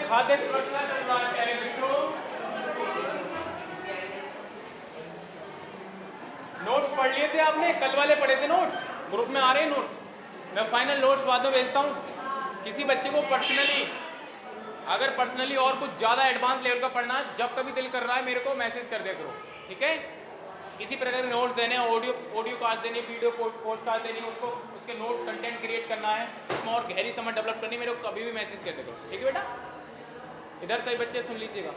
खाद्य सुरक्षा चल रहा है प्यारे बच्चों। नोट्स पढ़ लिए थे आपने? कल वाले पढ़े थे नोट्स? ग्रुप में आ रहे हैं नोट्स? मैं फाइनल नोट्स बाद में भेजता हूँ। किसी बच्चे को पर्सनली, अगर पर्सनली और कुछ ज़्यादा एडवांस लेवल का पढ़ना है, जब कभी दिल कर रहा है मेरे को मैसेज कर दिया करो, ठीक है? किसी प्रकार के नोट्स देने, ऑडियो कार्ड देनी, वीडियो पोस्ट कार्ड देनी, उसको उसके नोट कंटेंट क्रिएट करना है, उसमें और गहरी समझ डेवलप करनी, मेरे को कभी भी मैसेज कर दिया करो, ठीक है बेटा? इधर सभी बच्चे सुन लीजिएगा।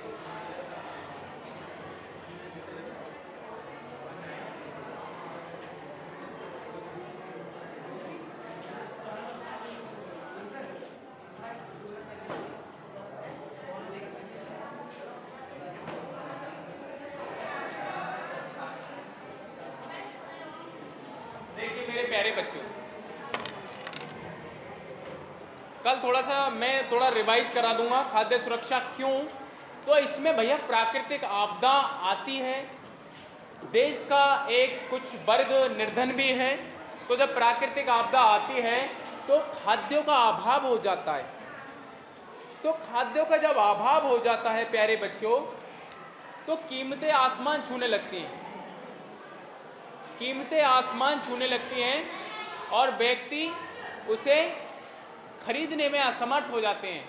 देखिए मेरे प्यारे बच्चों, कल मैं थोड़ा रिवाइज करा दूंगा खाद्य सुरक्षा क्यों। तो इसमें भैया प्राकृतिक आपदा आती है, देश का एक कुछ वर्ग निर्धन भी है, तो जब प्राकृतिक आपदा आती है तो खाद्यों का अभाव हो जाता है। तो खाद्यों का जब अभाव हो जाता है प्यारे बच्चों, तो कीमतें आसमान छूने लगती हैं, कीमतें आसमान छूने लगती हैं और व्यक्ति उसे खरीदने में असमर्थ हो जाते हैं।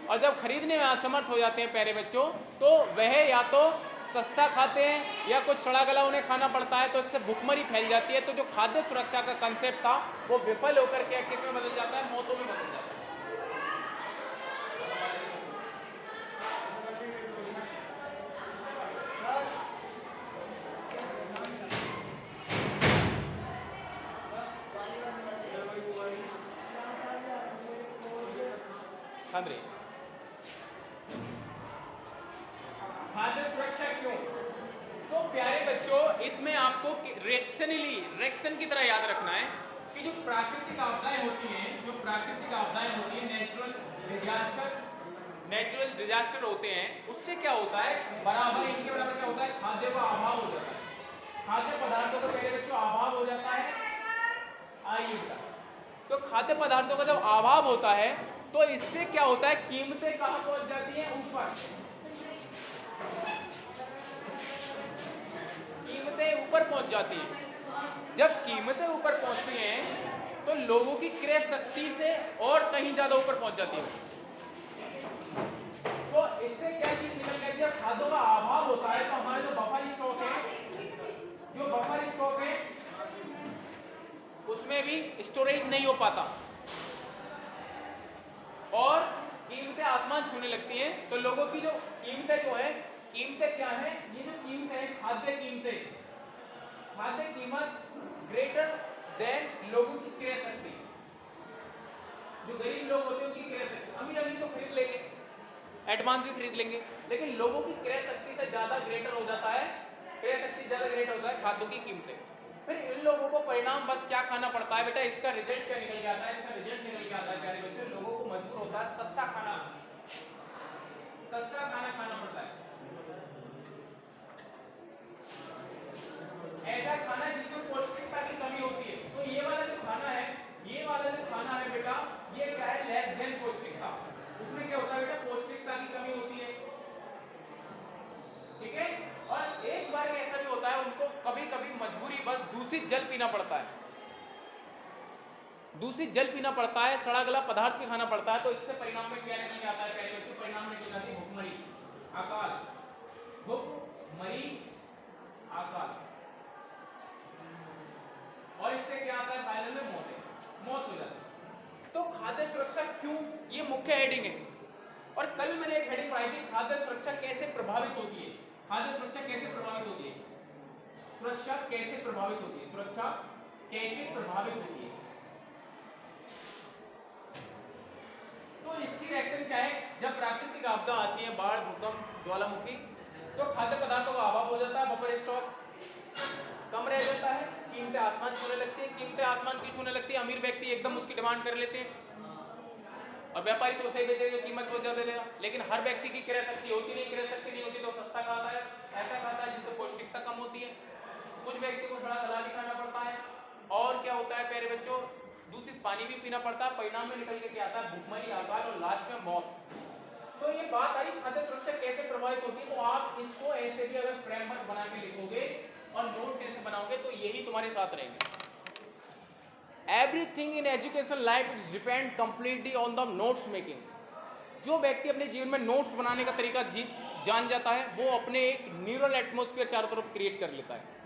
और जब खरीदने में असमर्थ हो जाते हैं प्यारे बच्चों, तो वह या तो सस्ता खाते हैं या कुछ सड़ा गला उन्हें खाना पड़ता है, तो इससे भुखमरी फैल जाती है। तो जो खाद्य सुरक्षा का कंसेप्ट था वो विफल होकर के किस में बदल जाता है? मौतों में बदल जाता है। खाद्य सुरक्षा क्यों? तो प्यारे बच्चों, इसमें आपको रेक्शन की तरह याद रखना है कि जो प्राकृतिक आपदाएं होती हैं, नेचुरल डिजास्टर होते हैं, उससे क्या होता है, बराबर इनके बराबर क्या होता है? खाद्य का अभाव हो जाता है, खाद्य पदार्थों का प्यारे बच्चों अभाव हो जाता है। आइए बेटा, तो खाद्य पदार्थों का जब अभाव होता है तो इससे क्या होता है? कीमतें कहां पहुंच जाती हैं? ऊपर। कीमतें ऊपर पहुंच जाती हैं। जब कीमतें ऊपर पहुंचती हैं तो लोगों की क्रय शक्ति से और कहीं ज्यादा ऊपर पहुंच जाती है। तो इससे क्या चीज निकल गई है? खाद्यों का अभाव होता है तो हमारे जो बफर स्टॉक है उसमें भी स्टोरेज नहीं हो पाता और कीमतें आसमान छूने लगती हैं। तो लोगों की जो कीमतें कीमतें क्या है? ये जो कीमतें हैं, खाद्य कीमत ग्रेटर देन लोगों की क्रय शक्ति। जो गरीब लोग होते हैं उनकी क्रय शक्ति, अमीर तो खरीद लेंगे, एडवांस भी खरीद लेंगे, लेकिन लोगों की क्रय शक्ति से ज्यादा ग्रेटर हो जाता है, क्रय शक्ति ज्यादा ग्रेटर होता है खाद्यों की कीमतें। फिर इन लोगों को परिणाम बस क्या खाना पड़ता है बेटा? इसका रिजल्ट क्या निकल के आता है? इसका रिजल्ट निकल के आता है प्यारे बच्चों, लोगों को मजबूर होता है सस्ता खाना खाना पड़ता है। ऐसा खाना जिसमें पौष्टिकता की कमी होती है। तो ये वाला जो खाना है बेटा, ये क्या है? लेस देन पौष्टिकता। उसमें क्या होता है बेटा? पौष्टिकता की कमी होती है, ठीक है? और एक बार ऐसा भी होता है, उनको कभी कभी मजबूरी बस दूषित जल पीना पड़ता है, सड़ा गला पदार्थ भी खाना पड़ता है। तो इससे परिणाम में क्या निकल जाता है पहले बच्चों? परिणाम निकल जाती है भुखमरी, अकाल, और इससे क्या आता है? फाइनल में मौत हो जाती है। तो खाद्य सुरक्षा क्यों, ये मुख्य हेडिंग है। और कल मैंने एक हेडिंग पढ़ाई थी, खाद्य सुरक्षा कैसे प्रभावित होती है। सुरक्षा कैसे प्रभावित होती है? तो इसकी रिएक्शन क्या है? जब प्राकृतिक आपदा आती है, बाढ़, भूकंप, ज्वालामुखी, तो खाद्य पदार्थों का अभाव हो जाता है, बफर स्टॉक कम रह जाता है, कीमतें आसमान छूने लगती है, अमीर व्यक्ति एकदम उसकी डिमांड कर लेते हैं और व्यापारी तो उसे बेचेगा, कीमत बहुत ज्यादा देगा। लेकिन हर व्यक्ति की क्रय शक्ति नहीं होती, तो सस्ता खाता है, ऐसा खाता है जिससे पौष्टिकता कम होती है। कुछ व्यक्ति को सड़ा गला भी खाना पड़ता है। और क्या होता है प्यारे बच्चों? दूषित पानी भी पीना पड़ता है। परिणाम में निकल के क्या आता है? भूखमरी, अकाल और लास्ट में मौत। तो ये बात आई खाद्य सुरक्षा कैसे प्रभावित होती है, तो आप इसको ऐसे भी अगर फ्रेमवर्क बना के लिखोगे और नोट कैसे बनाओगे तो यही तुम्हारे साथ रहेंगे। Everything in education life is depend completely on the notes making. जो व्यक्ति अपने जीवन में नोट्स बनाने का तरीका जान जाता है वो अपने एक न्यूरल एटमॉस्फेयर चारों तरफ क्रिएट कर लेता है।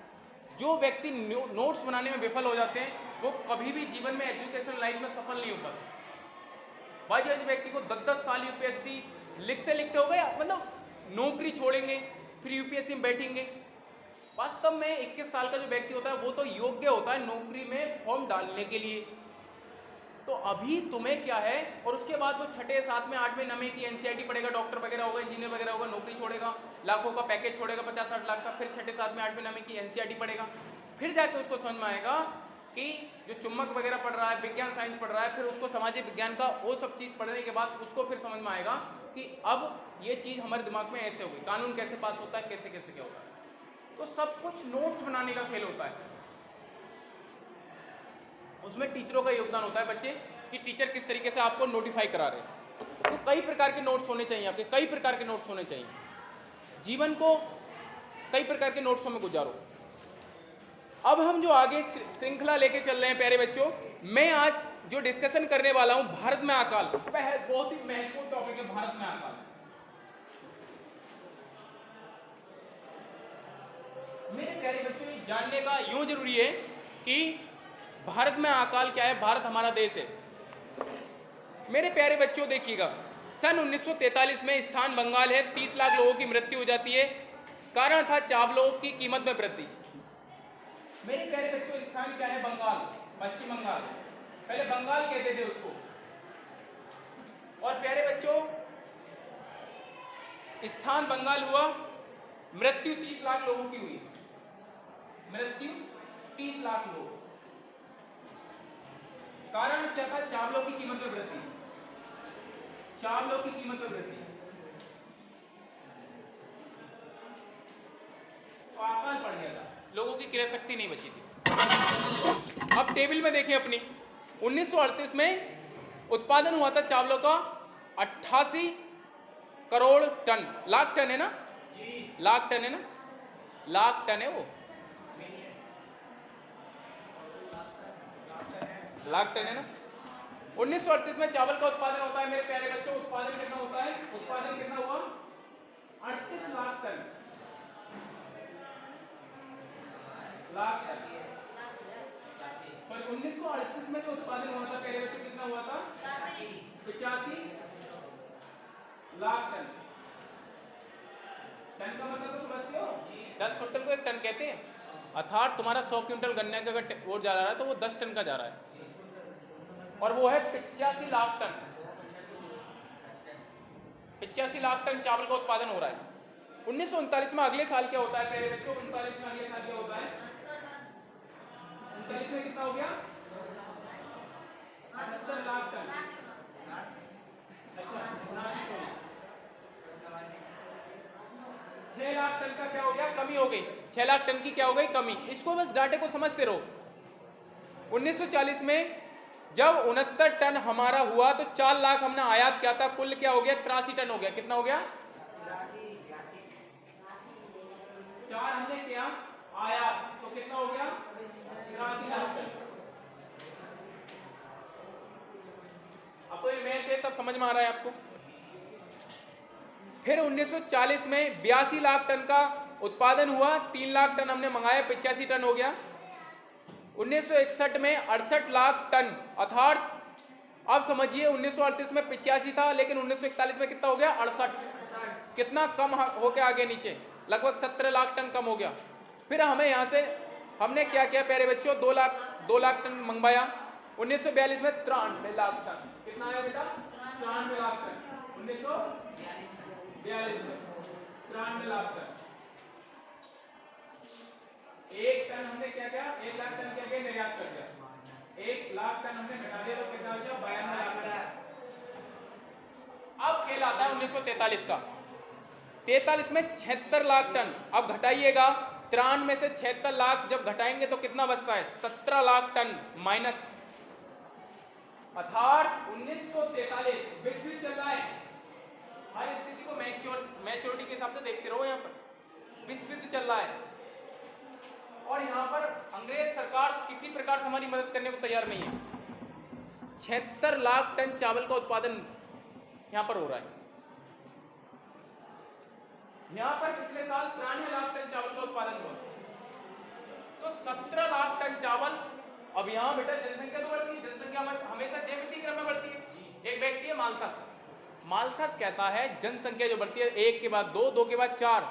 जो व्यक्ति नोट्स बनाने में विफल हो जाते हैं वो कभी भी जीवन में एजुकेशन लाइफ में सफल नहीं हो पाते। भाई जो व्यक्ति को 10-10 साल यूपीएससी लिखते लिखते हो गया, मतलब नौकरी छोड़ेंगे फिर यूपीएससी में बैठेंगे। वास्तव में 21 साल का जो व्यक्ति होता है वो तो योग्य होता है नौकरी में फॉर्म डालने के लिए। तो अभी तुम्हें क्या है, और उसके बाद वो 6, 7, 8वें 9वें की एनसीईआरटी पढ़ेगा, डॉक्टर वगैरह होगा, इंजीनियर वगैरह होगा, नौकरी छोड़ेगा, लाखों का पैकेज छोड़ेगा, 50-60 लाख का, फिर 6, 7, 8वें 9वें की एनसीईआरटी पढ़ेगा, फिर जाके उसको समझ में आएगा कि जो चुम्बक वगैरह पढ़ रहा है, विज्ञान साइंस पढ़ रहा है, फिर उसको सामाजिक विज्ञान का वो सब चीज़ पढ़ने के बाद उसको फिर समझ में आएगा कि अब ये चीज़ हमारे दिमाग में ऐसे हो गई, कानून कैसे पास होता है, कैसे कैसे क्या होता है। तो सब कुछ नोट्स बनाने का खेल होता है। उसमें टीचरों का योगदान होता है बच्चे कि टीचर किस तरीके से आपको नोटिफाई करा रहे हैं। तो कई प्रकार के नोट्स होने चाहिए आपके, कई प्रकार के नोट्स होने चाहिए। जीवन को कई प्रकार के नोट्सों में गुजारो। अब हम जो आगे श्रृंखला लेके चल रहे हैं प्यारे बच्चों, मैं आज जो डिस्कशन करने वाला हूं भारत में अकाल, वह बहुत ही महत्वपूर्ण टॉपिक है। भारत में अकाल मेरे प्यारे बच्चों ये जानने का यूं जरूरी है कि भारत में अकाल क्या है। भारत हमारा देश है। मेरे प्यारे बच्चों देखिएगा, सन 1943 में स्थान बंगाल है, 30 लाख लोगों की मृत्यु हो जाती है। कारण था चावलों की कीमत में वृद्धि। मेरे प्यारे बच्चों स्थान क्या है? बंगाल, पश्चिम बंगाल, पहले बंगाल कहते थे उसको। और प्यारे बच्चों स्थान बंगाल हुआ, मृत्यु 30 लाख लोगों की हुई, मृत्यु 30 लाख लोग। कारण क्या था? चावलों की कीमत में वृद्धि, चावलों की कीमत में वृद्धि। तो अकाल पड़ गया था, लोगों की क्रय शक्ति नहीं बची थी। अब टेबल में देखें अपनी, 1938 में उत्पादन हुआ था चावलों का 88 करोड़ टन, लाख टन है ना, लाख टन है ना, लाख टन है वो, लाख टन है ना। 1938 में चावल का उत्पादन होता है मेरे प्यारे बच्चों। उत्पादन कितना होता है? उत्पादन कितना हुआ? 38 lakh ton, lakh ton. Sorry 1938 में जो उत्पादन हुआ था प्यारे बच्चों कितना हुआ था? 85 लाख टन। टन का मतलब तो समझते हो, 10 क्विंटल को एक टन कहते हैं। अर्थात तुम्हारा 100 क्विंटल गन्ने का अगर वो जा रहा है तो वो 10 टन का जा रहा है, और वो है 85 लाख टन। 85 लाख टन चावल का उत्पादन हो रहा है। 1939 में अगले साल क्या होता है प्यारे बच्चों? 39 में अगले साल क्या होता है? 39 में कितना हो गया? 78 लाख टन। अच्छा 6 लाख टन का क्या हो गया? कमी हो गई। 6 लाख टन की क्या हो गई? कमी। इसको बस डाटे को समझते रहो। 1940 में जब 69 टन हमारा हुआ तो 4 लाख हमने आयात किया था, कुल क्या हो गया? 83 टन हो गया। कितना हो गया? 4 हमने किया आयात, तो कितना हो गया? 83 लाख टन। आपको ये मैथ है, सब समझ में आ रहा है आपको? फिर 1940 में 82 लाख टन का उत्पादन हुआ, 3 लाख टन हमने मंगाया, 85 टन हो गया। 1961 में 68 लाख टन, अर्थात अब समझिए 1938 में 85 था, लेकिन 1941 में कितना हो गया? 68। कितना कम होके आगे नीचे, लगभग 17 लाख टन कम हो गया। फिर हमें यहाँ से हमने क्या किया प्यारे बच्चों? 2 लाख टन मंगवाया। 1942 में 93 लाख टन। कितना आया बेटा? 93 लाख टन। 1942 में 93 लाख टन। 1 टन हमने क्या किया? 1 लाख टन क्या किया? निर्यात कर दिया। 1 लाख टन हमने घटा दिया तो कितना हो गया? 92 लाख टन। अब खेल आता है 1943 का। 43 में 76 लाख टन। अब घटाइएगा, 93 में से 76 लाख जब घटाएंगे तो कितना बचता है? 17 लाख टन माइनस। अर्थात 1943 विश्व चल रहा है, हर स्थिति देखते रहो, यहाँ पर विश्व युद्ध चल रहा है और यहाँ पर अंग्रेज सरकार किसी प्रकार से हमारी मदद करने को तैयार नहीं है। 76 लाख टन चावल का उत्पादन यहाँ पर हो रहा है। यहाँ पर पिछले साल 93 लाख टन चावल का उत्पादन हुआ, तो 17 लाख टन चावल। अब यहाँ बेटा जनसंख्या तो बढ़ती है, जनसंख्या हमेशा ज्यामितीय क्रम में बढ़ती है। एक व्यक्ति है माल्थस, माल्थस कहता है जनसंख्या जो बढ़ती है 1 के बाद 2, 2 के बाद 4,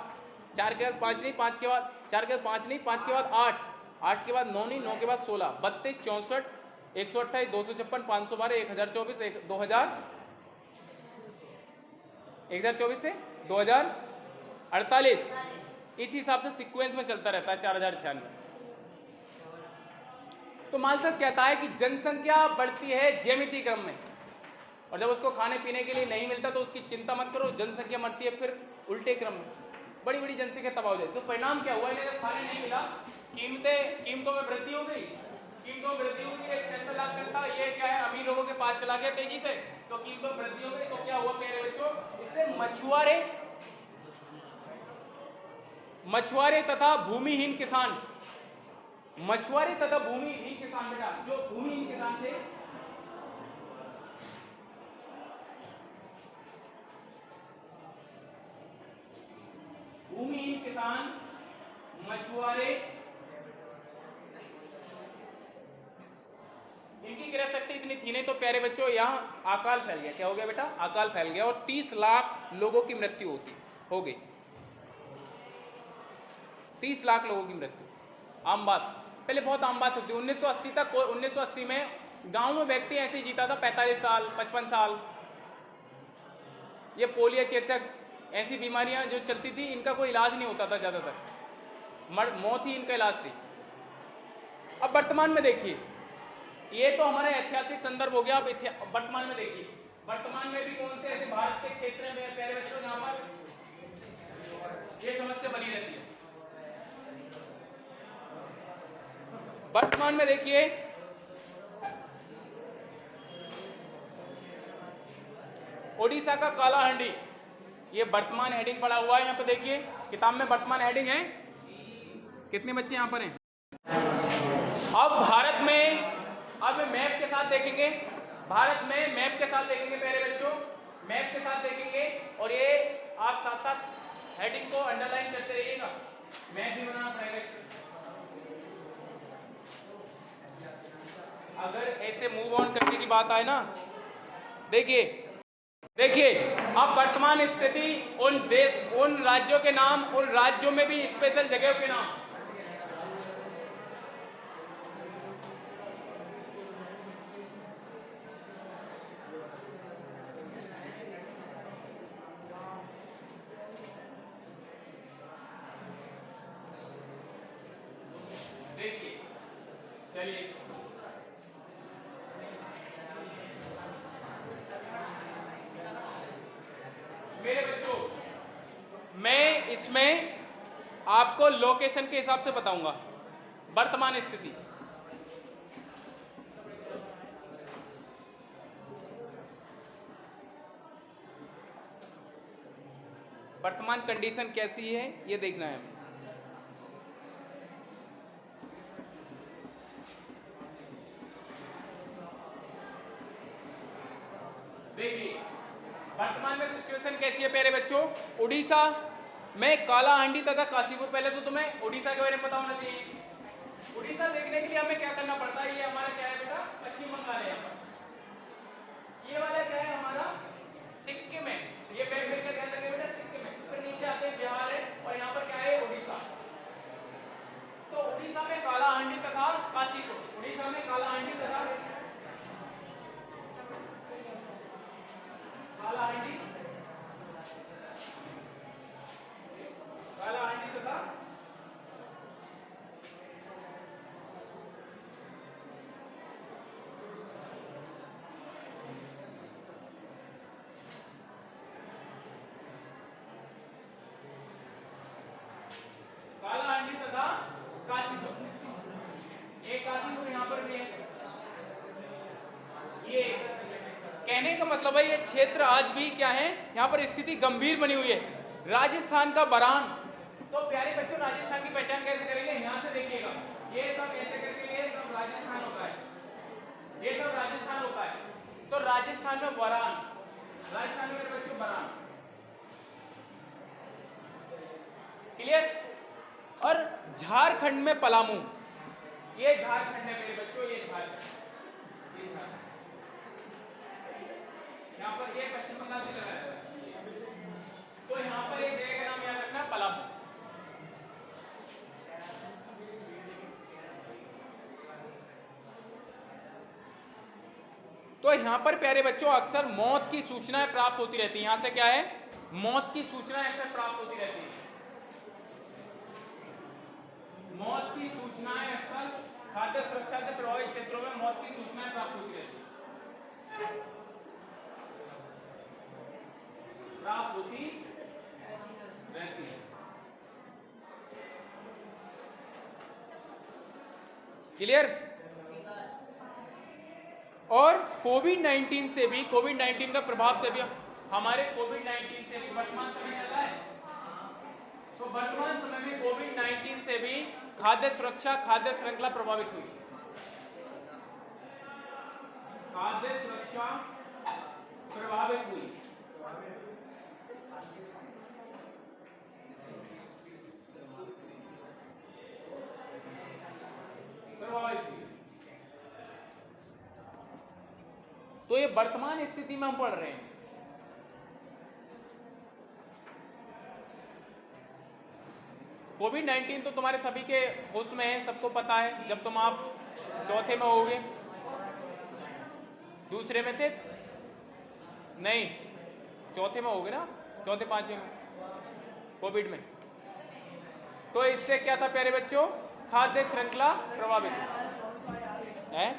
4 के बाद 5 नहीं, 5 के बाद 4 के बाद 5 नहीं, 5 के बाद 8, 8 के बाद 9 नहीं, 9 के बाद 16, 32, 64, 128, 256, 512, 1024, 1024 से 2048, इसी हिसाब से सीक्वेंस में चलता रहता है 4096। तो माल्थस कहता है कि जनसंख्या बढ़ती है ज्यामितीय क्रम में, और जब उसको खाने पीने के लिए नहीं मिलता तो उसकी चिंता मत करो, जनसंख्या बढ़ती है फिर उल्टे क्रम में, बड़ी बड़ी जनसंख्या तबाह हो जाती। तो परिणाम क्या हुआ, इन्हें जब खाने नहीं मिला, कीमतों में वृद्धि हो गई, कीमतों में वृद्धि हो गई। 76 लाख टन था, ये क्या है अमीर लोगों के पास चला गया तेजी से, तो कीमतों में वृद्धि हो गई। तो क्या हुआ मेरे बच्चों, इससे मछुआरे तथा भूमिहीन किसान, मछुआरे तथा भूमिहीन किसान, बेटा जो भूमिहीन किसान थे, भूमिहीन किसान, मछुआरे, इनकी क्रय शक्ति इतनी थी नहीं, तो प्यारे बच्चों यहाँ अकाल फैल गया। क्या हो गया बेटा, अकाल फैल गया और 30 लाख लोगों की मृत्यु हो गई। 30 लाख लोगों की मृत्यु आम बात, पहले बहुत आम बात होती। 1980 में गांव में व्यक्ति ऐसे ही जीता था 45 साल 55 साल। ये पोलियो, चेचक, ऐसी बीमारियां जो चलती थी, इनका कोई इलाज नहीं होता था, ज़्यादातर मौत ही इनका इलाज थी। अब वर्तमान में देखिए, ये तो हमारा ऐतिहासिक संदर्भ हो गया। अब वर्तमान में देखिए, वर्तमान में भी कौन से ऐसे भारत के क्षेत्र में प्यारे बच्चों जहां पर ये समस्या बनी रहती है। वर्तमान में देखिए, ओडिशा का कालाहांडी, ये वर्तमान हेडिंग पड़ा हुआ है यहाँ पे। देखिए किताब में वर्तमान हेडिंग है, कितने बच्चे यहाँ पर हैं। अब भारत में, अब मैप के साथ देखेंगे, भारत में मैप के साथ देखेंगे प्यारे बच्चों, मैप के साथ देखेंगे। और ये आप साथ साथ हेडिंग को अंडरलाइन करते रहिएगा, मैप भी बनाना पड़ेगा। अगर ऐसे मूव ऑन करने की बात आए ना, देखिए अब वर्तमान स्थिति, उन राज्यों के नाम, उन राज्यों में भी स्पेशल जगह के नाम। देखिए चलिए, मेरे बच्चों मैं इसमें आपको लोकेशन के हिसाब से बताऊंगा वर्तमान स्थिति। वर्तमान कंडीशन कैसी है ये देखना है हमें। देखिए वर्तमान में सिचुएशन कैसी है प्यारे बच्चों। उड़ीसा में कालाहांडी तथा काशीपुर, पहले तो तुम्हें उड़ीसा के बारे में पता होना चाहिए। उड़ीसा देखने के लिए हमें क्या करना पड़ता है, ये हमारा क्या है बेटा, पश्चिम बंगाल है। यहाँ पर ये वाला क्या है हमारा, सिक्किम है। ये बैग का ध्यान रखिए बेटा, सिक्किम है। फिर नीचे आते हैं बिहार है, और यहाँ पर क्या है, उड़ीसा। तो उड़ीसा में कालाहांडी तथा काशीपुर, उड़ीसा में कालाहांडी तथा कालाहांडी तथा का मतलब है ये क्षेत्र आज भी क्या है, यहाँ पर स्थिति गंभीर बनी हुई है। राजस्थान का बरान, तो प्यारे बच्चों राजस्थान की पहचान कैसे करेंगे, यहाँ से देखिएगा, ये सब ऐसे करके ये सब राजस्थान होता है, ये सब राजस्थान होता है। तो राजस्थान में बरान, राजस्थान में मेरे बच्चों बरान, क्लियर। और झारखंड में पलामू, ये झारखंड है मेरे बच्चों, ये झारखंड, यहाँ पर ये पश्चिम बंगाल से लगा है, तो यहाँ पर एक जगह का नाम याद रखना पलामू। तो यहाँ पर प्यारे बच्चों अक्सर मौत की सूचनाएं प्राप्त होती रहती है, यहाँ से क्या है, मौत की सूचनाएं अक्सर प्राप्त होती रहती है। मौत की सूचनाएं अक्सर खाद्य सुरक्षा से प्रभावित क्षेत्रों में मौत की सूचनाएं प्राप्त होती रहती है, प्राप्त होती रहती है। क्लियर। और कोविड-19 से भी, कोविड-19 का प्रभाव से भी, हमारे कोविड-19 से भी वर्तमान समय चल रहा है, तो वर्तमान समय में कोविड-19 से भी खाद्य सुरक्षा, खाद्य श्रृंखला प्रभावित हुई, खाद्य सुरक्षा प्रभावित हुई। तो ये वर्तमान स्थिति में हम पढ़ रहे हैं। कोविड-19 तो तुम्हारे सभी के होश में है, सबको पता है, जब तुम आप चौथे में होगे, दूसरे में थे नहीं, चौथे में होगे ना, चौथे पांचवें में कोविड में। तो इससे क्या था प्यारे बच्चों, खाद्य श्रृंखला प्रभावित है।